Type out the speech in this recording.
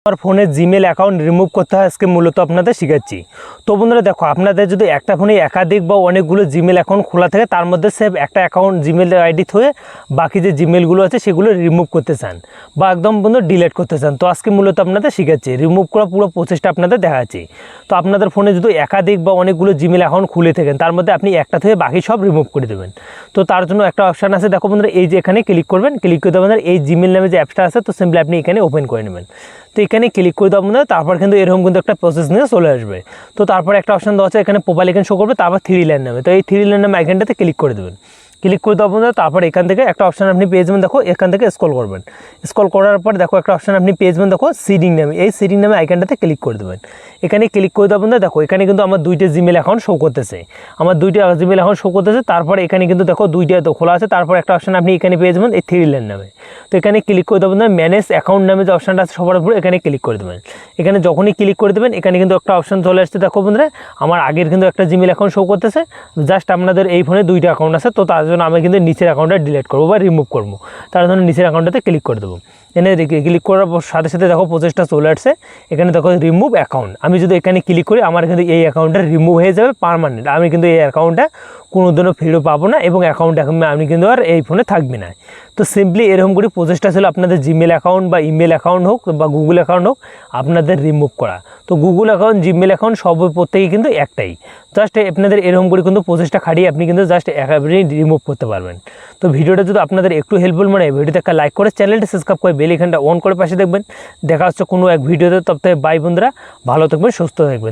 আমার ফোনে Gmail account remove করতে হয় আজকে মূলত আপনাদের শেখাচ্ছি। তো বন্ধুরা দেখো, আপনাদের যদি একটা ফোনে একাধিক বা অনেকগুলো জিমেল অ্যাকাউন্ট খোলা থাকে, তার মধ্যে সেভ একটা অ্যাকাউন্ট জিমেল আইডি হয়ে বাকি যে জিমেলগুলো আছে সেগুলো রিমুভ করতে চান বা একদম বন্ধু ডিলিট করতে চান, তো আজকে মূলত আপনাদের শেখাচ্ছি। রিমুভ করা পুরো প্রসেসটা আপনাদের দেখাচ্ছি। তো আপনাদের ফোনে যদি একাধিক বা অনেকগুলো জিমেল অ্যাকাউন্ট খুলে থাকেন, তার মধ্যে আপনি একটা থেকে বাকি সব রিমুভ করে দেবেন। তো তার জন্য একটা অপশান আছে, দেখো বন্ধুরা, এই যে এখানে ক্লিক করবেন। ক্লিক করে দেবেন এই জিমেল নামে যে অ্যাপসটা আছে, তো সিম্পলি আপনি এখানে ওপেন করে নেবেন। তো এখানে ক্লিক করে দেবেন, তারপর কিন্তু এরকম কিন্তু একটা প্রসেস নিয়ে চলে আসবে। তো তারপর একটা অপশান দেওয়া আছে, এখানে প্রোফাইল আইকন শো করবে, তারপর 3 লাইন নামে। তো এই 3 লাইন নামে আইকনটাতে ক্লিক করে দেবেন। ক্লিক করে দেওয়ার পর তারপর এখান থেকে একটা অপশান আপনি পেয়ে যাবেন। দেখো এখান থেকে স্ক্রল করবেন। স্ক্রল করার পর দেখো একটা অপশান আপনি পেয়ে যাবেন, দেখো সিডিং নামে। এই সিডিং নামে আইকনটাতে ক্লিক করে দেবেন। এখানে ক্লিক করে দেওয়ার পর দেখো এখানে কিন্তু আমার 2টা জিমেল অ্যাকাউন্ট শো করতেছে। আমার 2টা জিমেল অ্যাকাউন্ট শো করতেছে। তারপরে এখানে কিন্তু দেখো 2টা তো খোলা আছে। তারপর একটা অপশান আপনি এখানে পেয়ে যাবেন এই 3 লাইন নামে। তো এখানে ক্লিক করে দেবেন, ম্যানেজ অ্যাকাউন্ট নামে যে অপশানটা আছে সবার উপরে এখানে ক্লিক করে দেবেন। এখানে যখনই ক্লিক করে দেবেন, এখানে কিন্তু একটা অপশান চলে আসছে। দেখো বন্ধুরা, আমার আগের কিন্তু একটা জিমেল অ্যাকাউন্ট শো করতেছে। জাস্ট আপনাদের এই ফোনে 2টা অ্যাকাউন্ট আছে, তো তার জন্য আমি কিন্তু নিচের অ্যাকাউন্টটা ডিলিট করবো বা রিমুভ করবো। তার জন্য নিচের অ্যাকাউন্টটাতে ক্লিক করে দেবো। এখানে ক্লিক করার সাথে সাথে দেখো প্রসেসটা চলে আসছে। এখানে দেখো রিমুভ অ্যাকাউন্ট। আমি যদি এখানে ক্লিক করি, আমার কিন্তু এই অ্যাকাউন্টটা রিমুভ হয়ে যাবে পার্মানেন্ট। আমি কিন্তু এই অ্যাকাউন্টটা কোনো দিনও ফিরে পাবো না এবং অ্যাকাউন্ট আমি কিন্তু আর এই ফোনে থাকবে না। তো সিম্পলি এরকম করে প্রসেসটা ছিল আপনাদের জিমেল অ্যাকাউন্ট বা ইমেল অ্যাকাউন্ট হোক বা গুগল অ্যাকাউন্ট হোক আপনাদের রিমুভ করা। তো গুগল অ্যাকাউন্ট, জিমেল অ্যাকাউন্ট সব প্রত্যেকেই কিন্তু একটাই। জাস্ট আপনাদের এরকম করে কিন্তু প্রসেসটা খাটিয়ে আপনি কিন্তু জাস্ট একেবারেই রিমুভ করতে পারবেন। তো ভিডিওটা যদি আপনাদের একটু হেল্পফুল মনে হয়, ভিডিওতে একটা লাইক করে চ্যানেলটা সাবস্ক্রাইব করে বেল আইকনটা অন করে পাশে দেখবেন। দেখা হচ্ছে কোনো এক ভিডিওতে। তবে বাই বন্ধুরা, ভালো থাকবেন, সুস্থ থাকবেন।